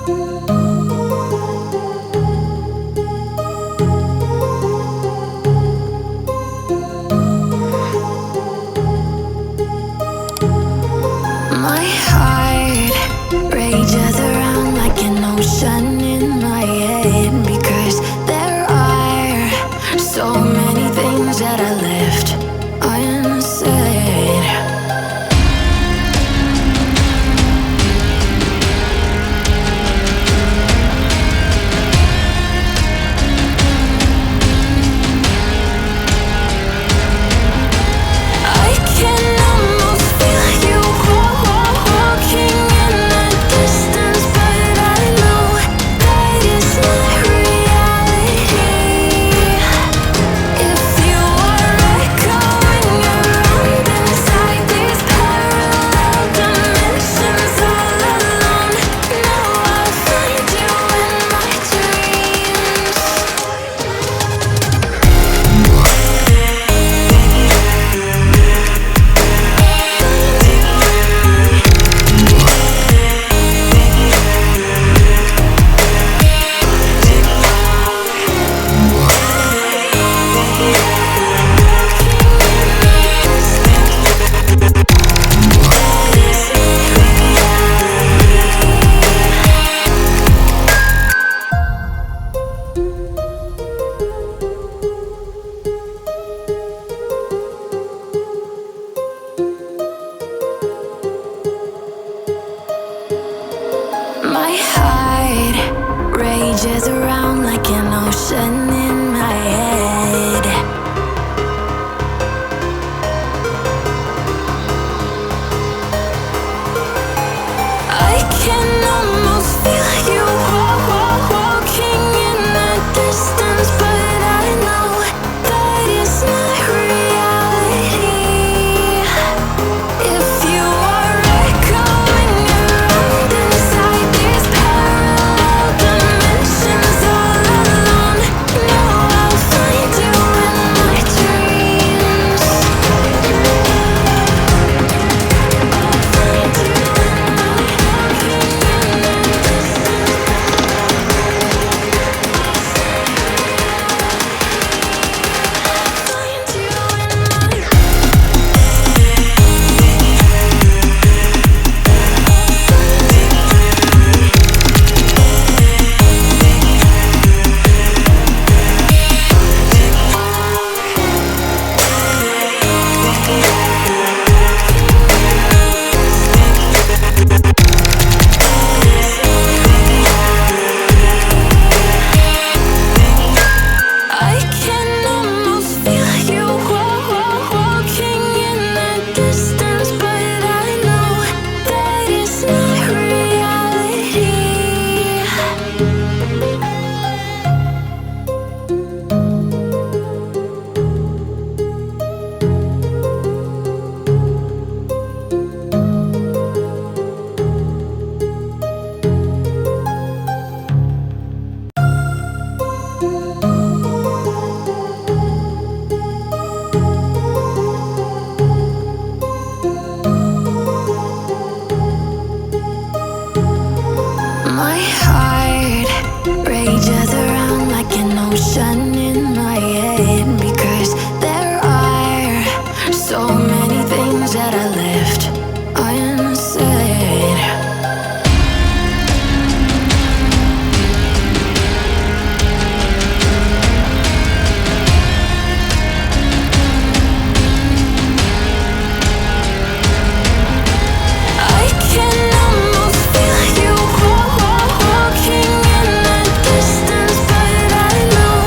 My heart rages around like an ocean in my head, because there are so many things that I left unsaid. I can almost feel you walking in the distance, but I know that it's not reality. If you are echoing around inside these parallel dimensions all alone, now I'll find you in my dreams. My heart rages around like an ocean in my head. I can almost feel you walking in the distance, but I know that it's not reality. If you are echoing around inside these parallel dimensions all alone, now I'll find you in my dreams. I'll find you in my walking in the I can almost feel you walking in the distance, but I know that it's not reality. My heart rages around like an ocean in my head, because there are so many things that I left unsaid. I can almost feel you walking in the distance, but I know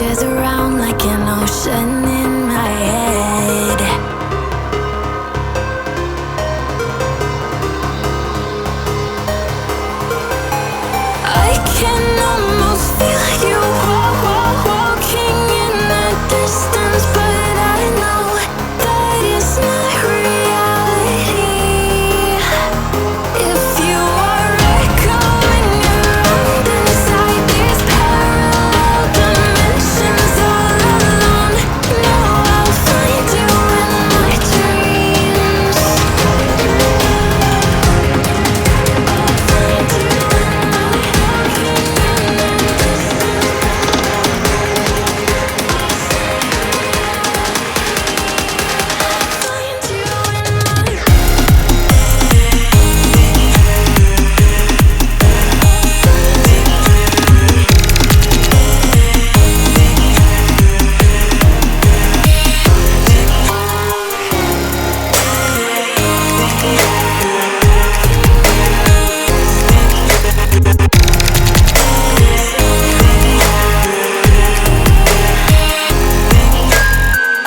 rages around like an ocean in my head. I can almost feel you walking in the distance, but I know that it's not reality. If you are echoing around inside these parallel dimensions all alone, know I'll find you in my dreams.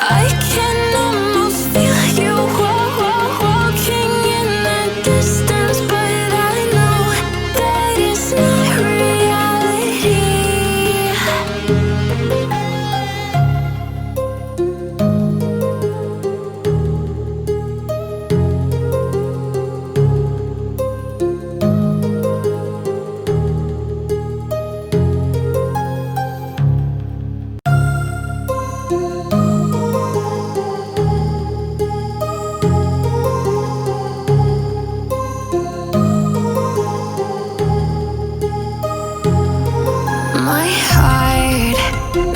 I can almost feel you walking in the distance, but I know that it's not reality. My heart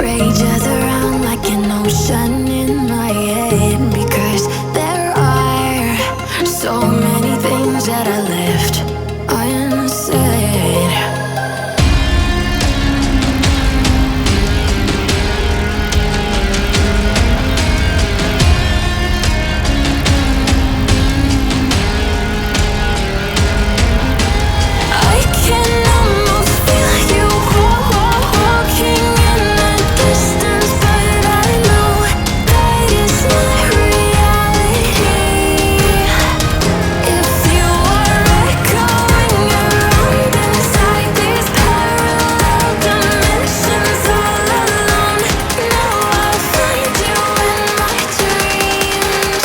rages around like an ocean in my head, because there are so many things that I left unsaid. I can almost feel you walking in the distance, but I know that it's not reality. If you are echoing around inside these parallel dimensions all alone, know I'll find you in my dreams.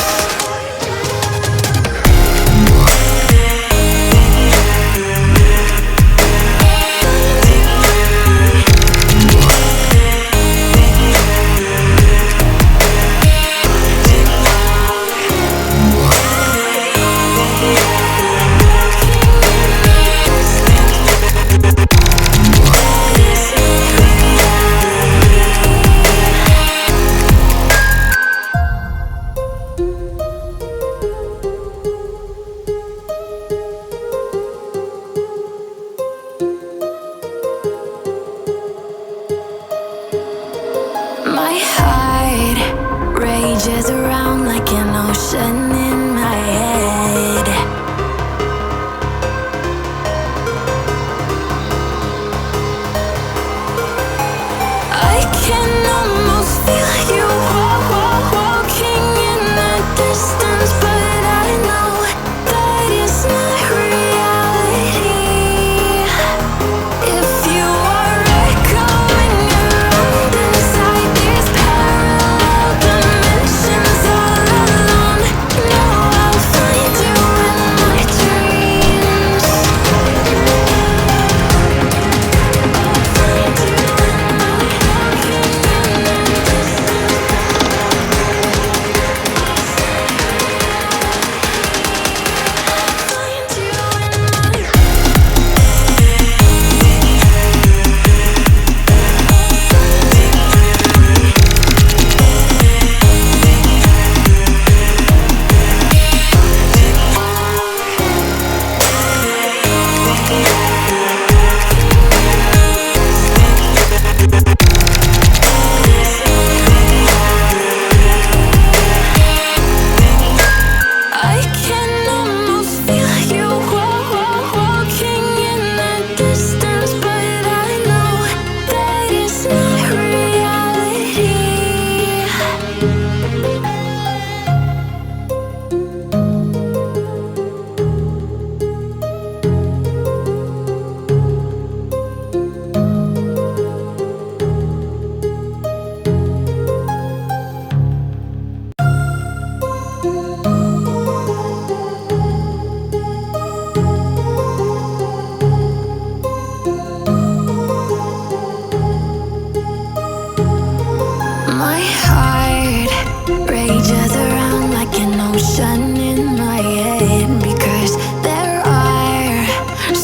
My heart rages around like an ocean in my head. I can almost feel you walking in the distance, but I know that it's not reality. If you are echoing around inside these parallel dimensions all alone, know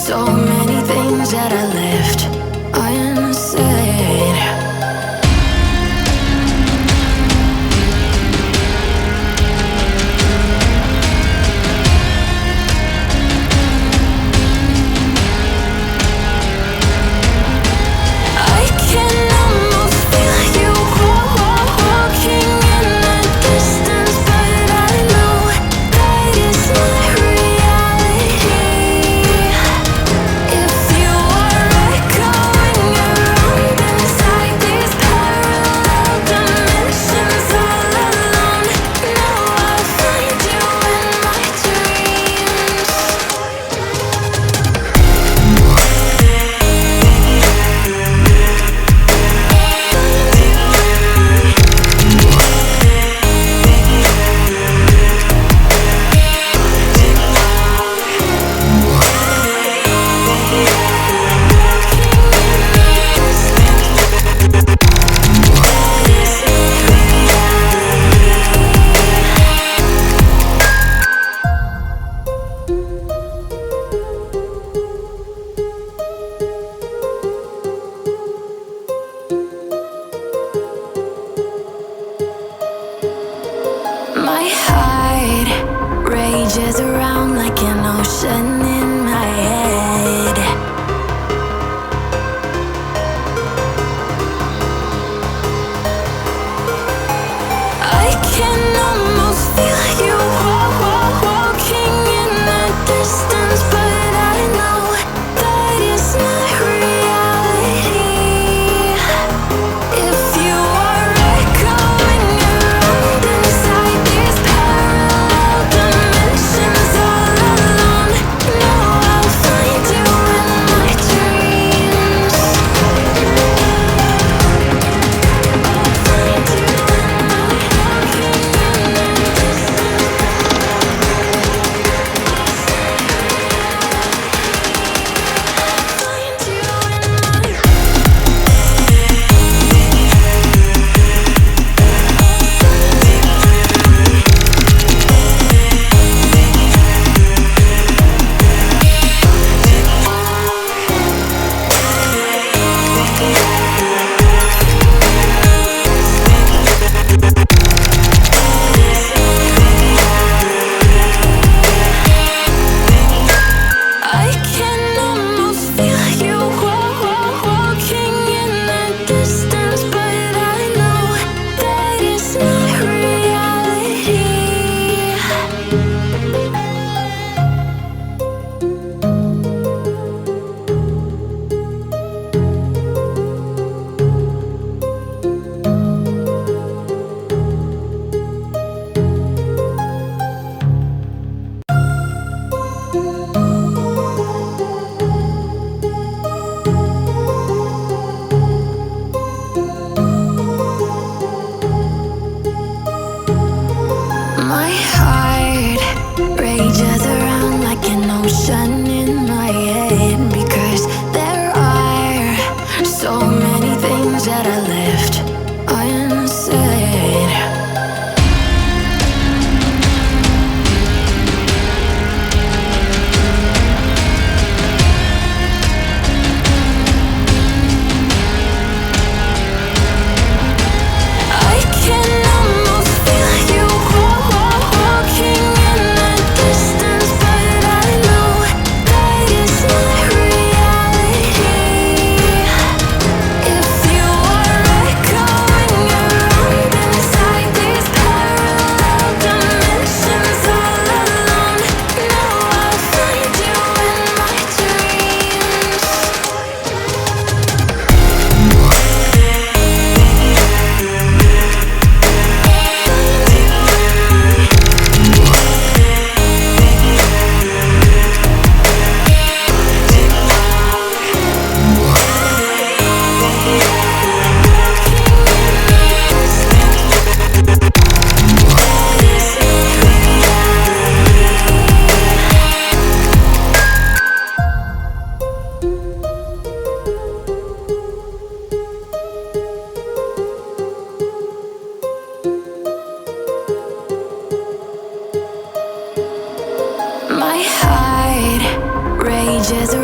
So many things that I left unsaid. I can almost feel you walking in the distance, but I know that it's not reality. If you are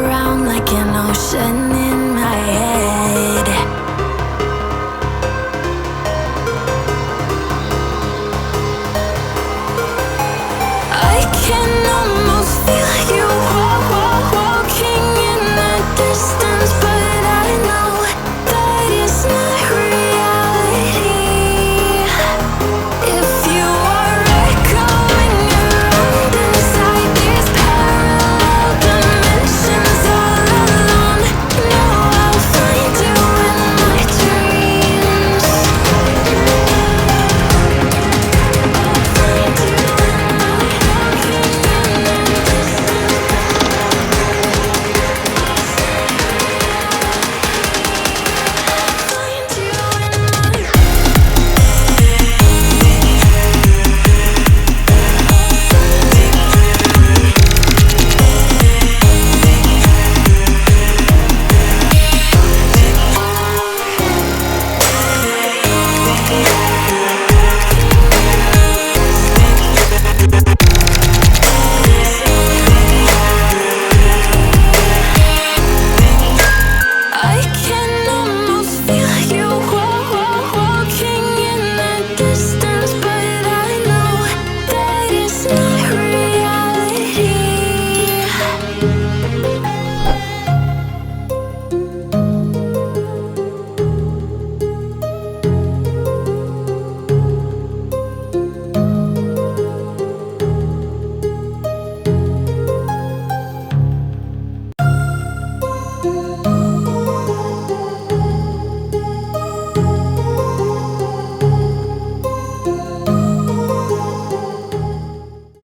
around like an ocean in my head.